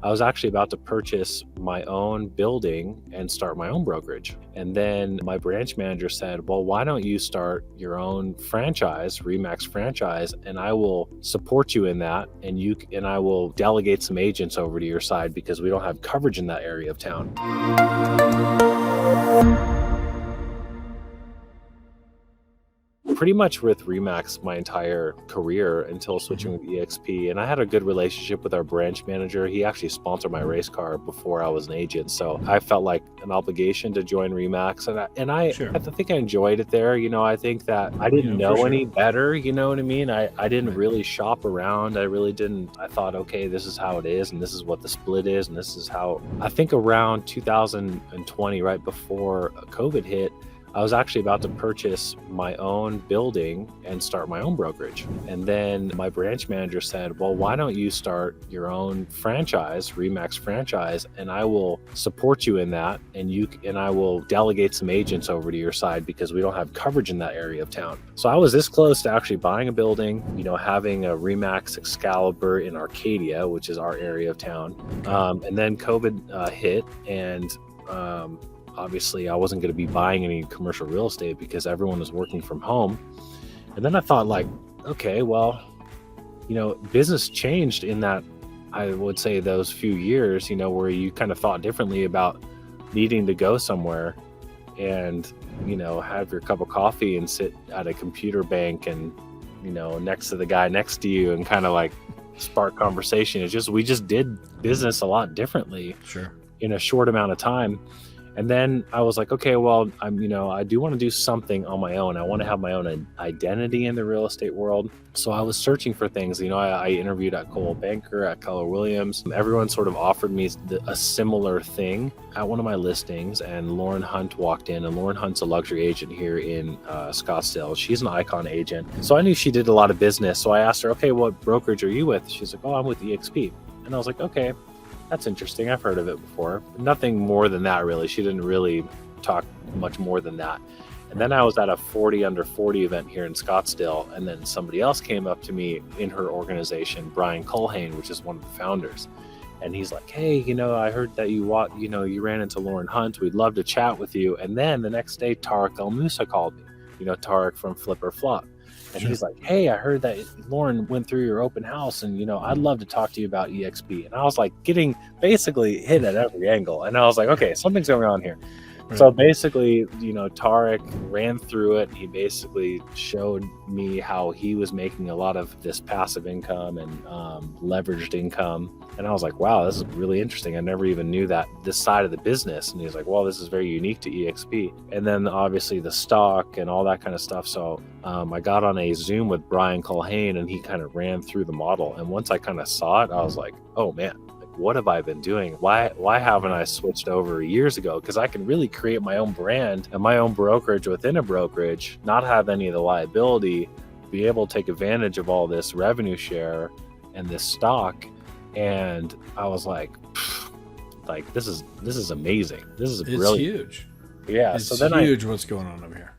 I was actually about to purchase my own building and start my own brokerage. And then my branch manager said, well, why don't you start your own franchise, REMAX franchise, and I will support you in that. And I will delegate some agents over to your side because we don't have coverage in that area of town. Pretty much with REMAX my entire career until switching with eXp. And I had a good relationship with our branch manager. He actually sponsored my race car before I was an agent. So I felt like an obligation to join REMAX. I think I enjoyed it there. I think that I didn't know any better. You know what I mean? I didn't really shop around. I really didn't. I thought, okay, this is how it is. And this is what the split is. And this is how, I think around 2020, right before COVID hit, I was actually about to purchase my own building and start my own brokerage. And then my branch manager said, well, why don't you start your own franchise, REMAX franchise, and I will support you in that. And I will delegate some agents over to your side because we don't have coverage in that area of town. So I was this close to actually buying a building, having a REMAX Excalibur in Arcadia, which is our area of town. And then COVID hit, and obviously I wasn't going to be buying any commercial real estate because everyone was working from home. And then I thought, like, okay, well, business changed in that, I would say, those few years, where you kind of thought differently about needing to go somewhere and, have your cup of coffee and sit at a computer bank and, next to the guy next to you and kind of like spark conversation. We just did business a lot differently in a short amount of time. And then I was like, okay, well, I do want to do something on my own. I want to have my own identity in the real estate world. So I was searching for things. I interviewed at Coldwell Banker, at Keller Williams. Everyone sort of offered me a similar thing at one of my listings. And Lauren Hunt walked in, and Lauren Hunt's a luxury agent here in Scottsdale. She's an Icon agent. So I knew she did a lot of business. So I asked her, okay, what brokerage are you with? She's like, oh, I'm with eXp. And I was like, okay, that's interesting. I've heard of it before. Nothing more than that, really. She didn't really talk much more than that. And then I was at a 40 under 40 event here in Scottsdale. And then somebody else came up to me in her organization, Brian Culhane, which is one of the founders. And he's like, hey, I heard that you ran into Lauren Hunt. We'd love to chat with you. And then the next day, Tarek El Moussa called me, Tarek from Flip or Flop. And he's like, hey, I heard that Lauren went through your open house and, I'd love to talk to you about eXp. And I was like getting basically hit at every angle. And I was like, okay, something's going on here. Right. So basically, Tarek ran through it. He basically showed me how he was making a lot of this passive income and leveraged income. And I was like, wow, this is really interesting. I never even knew that this side of the business. And he's like, well, this is very unique to eXp. And then obviously the stock and all that kind of stuff. So I got on a Zoom with Brian Culhane, and he kind of ran through the model. And once I kind of saw it, I was like, oh man, what have I been doing? Why haven't I switched over years ago? Because I can really create my own brand and my own brokerage within a brokerage, not have any of the liability, be able to take advantage of all this revenue share and this stock. And I was like this is amazing. This is brilliant. It's huge. Yeah. It's huge what's going on over here.